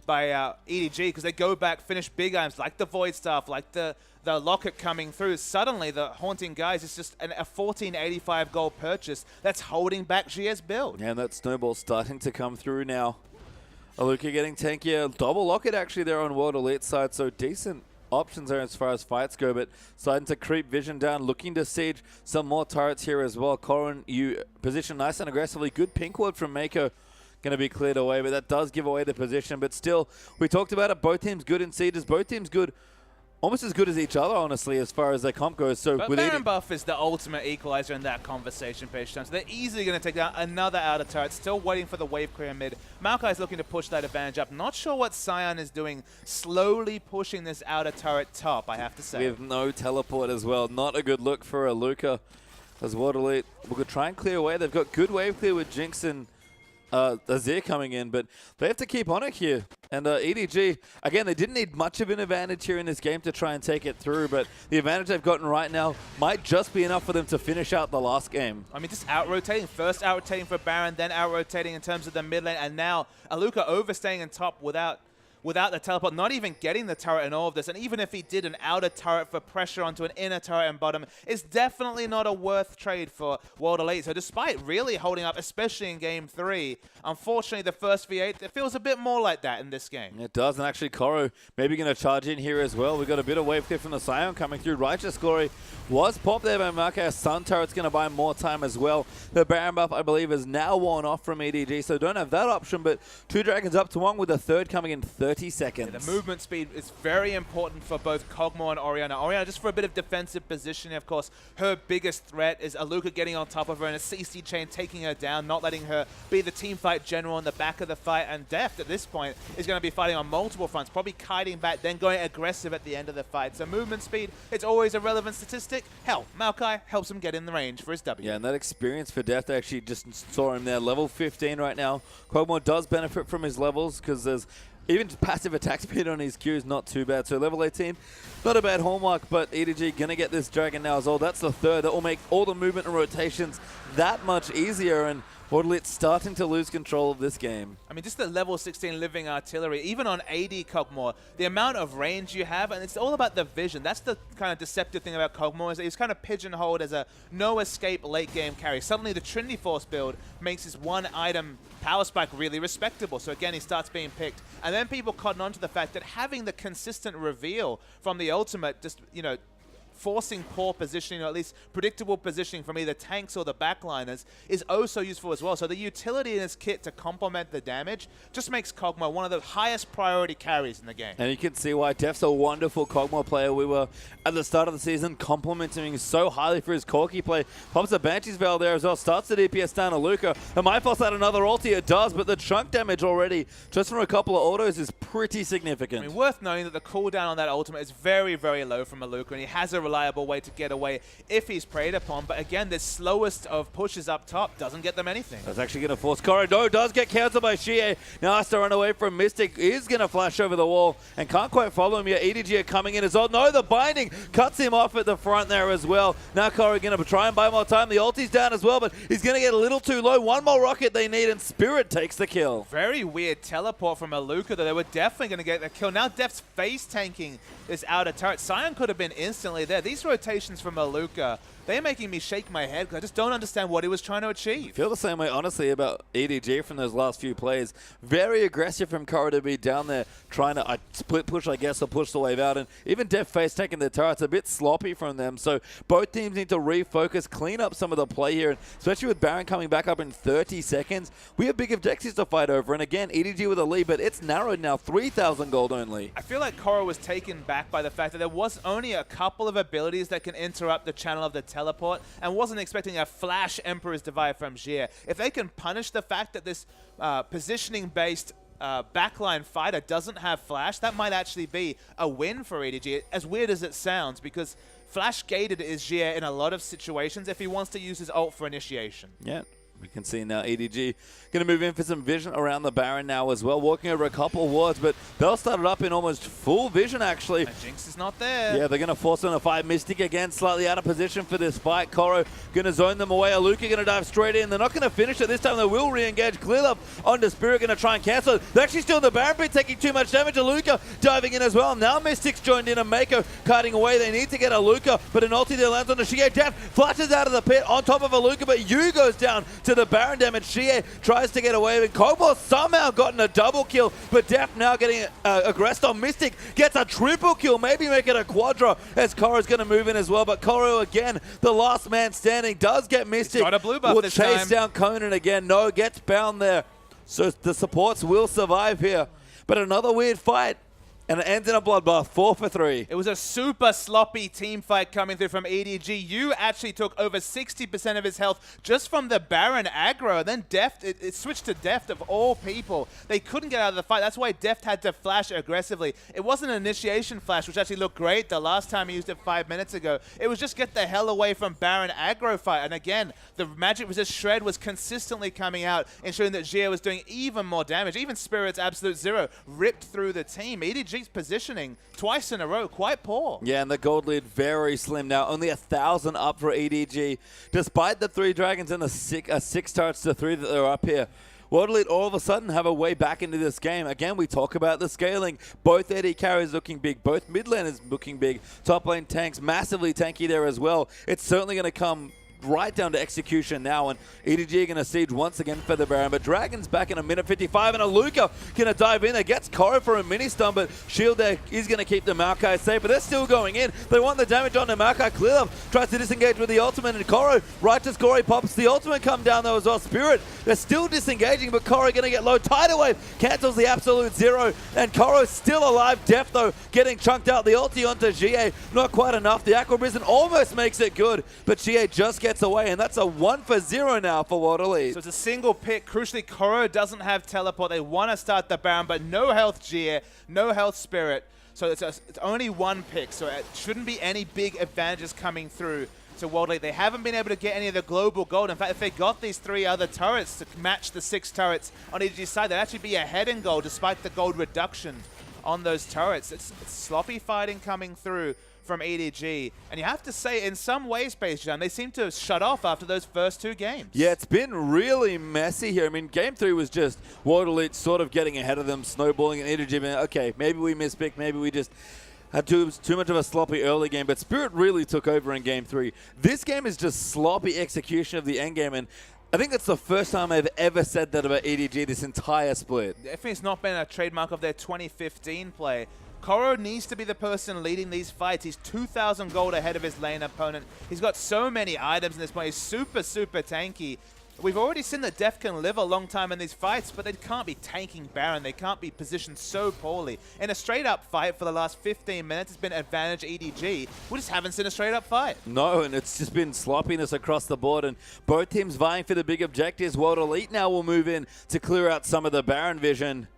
EDG because they go back, finish big items like the Void Staff, like the Locket coming through. Suddenly, the Haunting guys is just a 1485 gold purchase that's holding back GS build. Yeah, and that snowball's starting to come through now. Aluka getting tankier. Double Locket actually there on World Elite side, so decent options there as far as fights go, but starting to creep vision down, looking to siege some more turrets here as well. Corrin, you position nice and aggressively. Good pink ward from Mako. Going to be cleared away, but that does give away the position. But still, we talked about it. Both teams good in sieges. Both teams good, almost as good as each other, honestly, as far as their comp goes. So but with Baron Buff is the ultimate equalizer in that conversation, Page Time. So they're easily going to take down another outer turret. Still waiting for the wave clear mid. Maokai's looking to push that advantage up. Not sure what Sion is doing. Slowly pushing this outer turret top, I have to say. With no teleport as well. Not a good look for Aluka. As World Elite will go try and clear away. They've got good wave clear with Jinx and Azir coming in, but they have to keep on it here. And EDG, again, they didn't need much of an advantage here in this game to try and take it through, but the advantage they've gotten right now might just be enough for them to finish out the last game. I mean, just out-rotating. First out-rotating for Baron, then out-rotating in terms of the mid lane, and now Aluka overstaying in top without the teleport, not even getting the turret in all of this. And even if he did an outer turret for pressure onto an inner turret and bottom, it's definitely not a worth trade for World Elite. So despite really holding up, especially in Game 3, unfortunately the first V8, it feels a bit more like that in this game. It does, and actually Koro maybe going to charge in here as well. We've got a bit of wave clear from the Sion coming through. Righteous Glory was popped there by Maokai. Sun Turret's going to buy more time as well. The Baron buff, I believe, is now worn off from EDG, so don't have that option, but 2 Dragons up to 1 with the third coming in 30 seconds. Yeah, the movement speed is very important for both Kog'Maw and Orianna. Orianna, just for a bit of defensive positioning, of course, her biggest threat is Aluka getting on top of her in a CC chain, taking her down, not letting her be the team fight general in the back of the fight. And Deft, at this point, is going to be fighting on multiple fronts, probably kiting back, then going aggressive at the end of the fight. So movement speed, it's always a relevant statistic. Hell, Maokai helps him get in the range for his W. Yeah, and that experience for Deft, I actually just saw him there. Level 15 right now. Kog'Maw does benefit from his levels because there's even passive attack speed on his Q is not too bad. So level 18, not a bad hallmark, but EDG going to get this Dragon now as well. That's the third. That will make all the movement and rotations that much easier. And World Elite starting to lose control of this game. I mean, just the level 16 living artillery, even on AD Kog'Maw, the amount of range you have, and it's all about the vision. That's the kind of deceptive thing about Kog'Maw, is that he's kind of pigeonholed as a no-escape late-game carry. Suddenly, the Trinity Force build makes his one-item power spike really respectable. So again, he starts being picked. And then people cotton on to the fact that having the consistent reveal from the ultimate, just, you know, forcing poor positioning, or at least predictable positioning from either tanks or the backliners, is oh so useful as well. So the utility in his kit to complement the damage just makes Kog'Maw one of the highest priority carries in the game. And you can see why Deft's a wonderful Kog'Maw player. We were, at the start of the season, complimenting him so highly for his Corki play. Pops a Banshee's Veil there as well, starts the DPS down to Luca. And might force out another ulti, it does, but the chunk damage already, just from a couple of autos, is pretty significant. I mean, worth knowing that the cooldown on that ultimate is very, very low from Aluka, and he has a reliable way to get away if he's preyed upon. But again, the slowest of pushes up top doesn't get them anything. That's actually going to force Corridor. Does get cancelled by Xie. Now has to run away from Mystic. Is going to flash over the wall and can't quite follow him yet. EDG are coming in as well. No, the binding cuts him off at the front there as well. Now Corey going to try and buy more time. The ulti's down as well, but he's going to get a little too low. One more rocket they need, and Spirit takes the kill. Very weird teleport from Aluka, though. They were definitely going to get the kill. Now Deft's face tanking this outer turret. Sion could have been instantly there. These rotations from Aluka, they're making me shake my head because I just don't understand what he was trying to achieve. I feel the same way, honestly, about EDG from those last few plays. Very aggressive from Kara to be down there trying to split push, I guess, or push the wave out. And even Def face taking the turrets, a bit sloppy from them. So both teams need to refocus, clean up some of the play here. And especially with Baron coming back up in 30 seconds, we have big objectives to fight over. And again, EDG with a lead, but it's narrowed now, 3,000 gold only. I feel like Kara was taken back by the fact that there was only a couple of abilities that can interrupt the channel of the teleport, and wasn't expecting a flash Emperor's Divide from Xie. If they can punish the fact that this positioning-based backline fighter doesn't have flash, that might actually be a win for EDG, as weird as it sounds, because flash gated is Xie in a lot of situations if he wants to use his ult for initiation. Yeah. We can see now EDG going to move in for some vision around the Baron now as well, walking over a couple of wards, but they'll start it up in almost full vision actually. And Jinx is not there. Yeah, they're going to force on a fight. Mystic again, slightly out of position for this fight. Koro going to zone them away. Aluka going to dive straight in. They're not going to finish it this time. They will re-engage. Clearlove onto Spirit, going to try and cancel it. They're actually still in the Baron pit, taking too much damage. Aluka diving in as well. Now Mystic's joined in and Mako kiting away. They need to get Aluka, but an ulti there lands on the Shie. Def flashes out of the pit on top of Aluka, but Yu goes down to the Baron damage. Shie tries to get away, and Cobalt somehow gotten a double kill, but Def now getting aggressed on Mystic, gets a triple kill, maybe make it a quadra, as Koro's going to move in as well, but Koro again, the last man standing, does get Mystic. He's got a blue buff will this chase time. down Conan again. No, gets bound there. So the supports will survive here, but another weird fight. And it ends in a bloodbath, 4 for 3. It was a super sloppy team fight coming through from EDG. Yu actually took over 60% of his health just from the Baron aggro. Then Deft, it switched to Deft of all people. They couldn't get out of the fight. That's why Deft had to flash aggressively. It wasn't an initiation flash, which actually looked great the last time he used it 5 minutes ago. It was just get the hell away from Baron aggro fight. And again, the magic resist shred was consistently coming out, ensuring that Jia was doing even more damage. Even Spirit's Absolute Zero ripped through the team. EDG's positioning twice in a row, quite poor. Yeah, and the gold lead very slim now. Only 1,000 up for EDG. Despite the 3 dragons and the 6 turrets to 3 that they're up here, World Elite all of a sudden have a way back into this game. Again, we talk about the scaling. Both AD carries looking big. Both mid lane is looking big. Top lane tanks massively tanky there as well. It's certainly going to come right down to execution now, and EDG are going to siege once again for the Baron, but Dragon's back in a minute 55, and Aluka going to dive in there, gets Koro for a mini stun, but Shield there is going to keep the Maokai safe, but they're still going in. They want the damage on the Maokai. Clearlove tries to disengage with the ultimate, and Koro, Righteous Glory pops the ultimate, come down though as well. Spirit, they're still disengaging, but Koro going to get low. Tidal Wave cancels the Absolute Zero, and Koro's still alive. Def though, getting chunked out. The ulti onto Jie, not quite enough. The Aqua Prison almost makes it good, but Jie just gets away, and that's a 1 for 0 now for World Elite. So it's a single pick. Crucially, Koro doesn't have teleport. They want to start the Baron, but no health Jia, no health Spirit. So it's only 1 pick, so it shouldn't be any big advantages coming through to World Elite. They haven't been able to get any of the global gold. In fact, if they got these 3 other turrets to match the 6 turrets on EDG's side, they'd actually be ahead in gold despite the gold reduction on those turrets. It's sloppy fighting coming through from EDG, and you have to say, in some ways, Space Jam, they seem to have shut off after those first 2 games. Yeah, it's been really messy here. I mean, Game 3 was just World Elite sort of getting ahead of them, snowballing, and EDG being, okay, maybe we mispicked, maybe we just had too much of a sloppy early game, but Spirit really took over in Game 3. This game is just sloppy execution of the end game, and I think that's the first time I've ever said that about EDG this entire split. Definitely it's not been a trademark of their 2015 play. Koro needs to be the person leading these fights. He's 2,000 gold ahead of his lane opponent. He's got so many items in this point. He's super, super tanky. We've already seen that Def can live a long time in these fights, but they can't be tanking Baron. They can't be positioned so poorly. In a straight-up fight for the last 15 minutes, it's been advantage EDG. We just haven't seen a straight-up fight. No, and it's just been sloppiness across the board, and both teams vying for the big objectives. World Elite now will move in to clear out some of the Baron vision.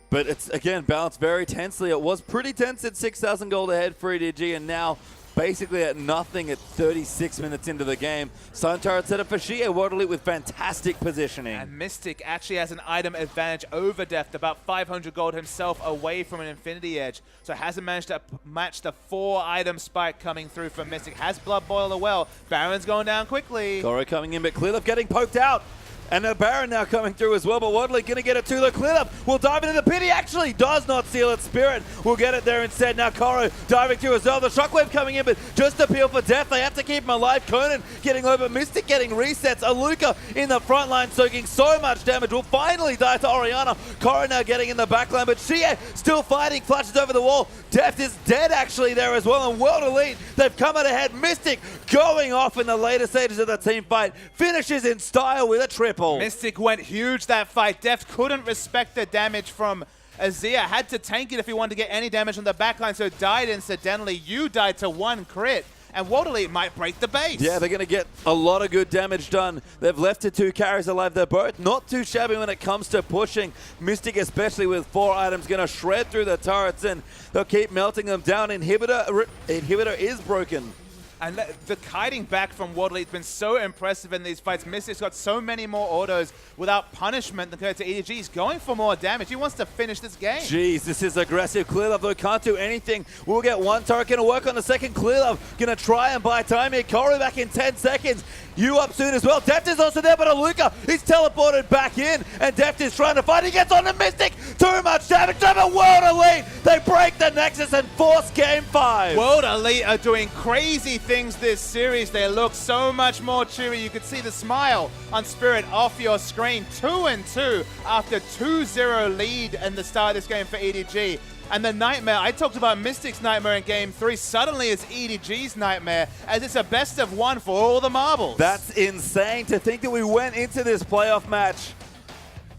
But it's, again, balanced very tensely. It was pretty tense at 6,000 gold ahead for EDG, and now basically at nothing at 36 minutes into the game. Sun Turret set up for Shie, World Elite with fantastic positioning. And Mystic actually has an item advantage over Deft, about 500 gold himself away from an Infinity Edge. So hasn't managed to match the 4-item spike coming through from Mystic. Has Blood Boil as well. Baron's going down quickly. Koro coming in, but Clearlove getting poked out. And the Baron now coming through as well, but World Elite going to get it too low. Clearlove will dive into the pit. He actually does not seal it. Spirit will get it there instead. Now Koro diving through as well. The Shockwave coming in, but just appeal for death. They have to keep him alive. Conan getting over. Mystic getting resets. Aluka in the front line soaking so much damage. Will finally die to Orianna. Koro now getting in the back line, but Shie still fighting. Flashes over the wall. Deft is dead actually there as well. And World Elite, they've come out ahead. Mystic going off in the later stages of the team fight. Finishes in style with a triple. Mystic went huge that fight. Deft couldn't respect the damage from Azir. Had to tank it if he wanted to get any damage on the backline, so died incidentally. You died to 1 crit, and World Elite might break the base. Yeah, they're going to get a lot of good damage done. They've left the 2 carries alive. They're both not too shabby when it comes to pushing. Mystic, especially with 4 items, going to shred through the turrets, and they'll keep melting them down. Inhibitor is broken. And the kiting back from World Elite's been so impressive in these fights. Mystic's got so many more autos without punishment compared to EDG. He's going for more damage. He wants to finish this game. Jeez, this is aggressive. Clearlove, though, can't do anything. We'll get one turret. Going to work on the second. Clearlove going to try and buy time here. Corey back in 10 seconds. You up soon as well. Deft is also there, but Aluka, he's teleported back in, and Deft is trying to fight. He gets on the Mystic. Too much damage. But World Elite, they break the Nexus and force Game 5. World Elite are doing crazy things this series. They look so much more cheery. You could see the smile on Spirit off your screen. 2-2 after 2-0 lead in the start of this game for EDG. And the nightmare, I talked about Mystic's nightmare in Game 3, suddenly it's EDG's nightmare, as it's a best of one for all the marbles. That's insane to think that we went into this playoff match.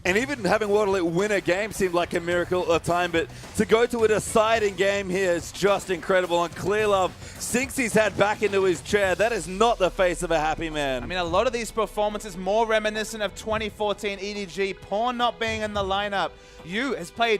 And even having World Elite win a game seemed like a miracle of time, but to go to a deciding game here is just incredible. And Clearlove sinks his head back into his chair. That is not the face of a happy man. I mean, a lot of these performances more reminiscent of 2014 EDG, Pawn not being in the lineup. Yu has played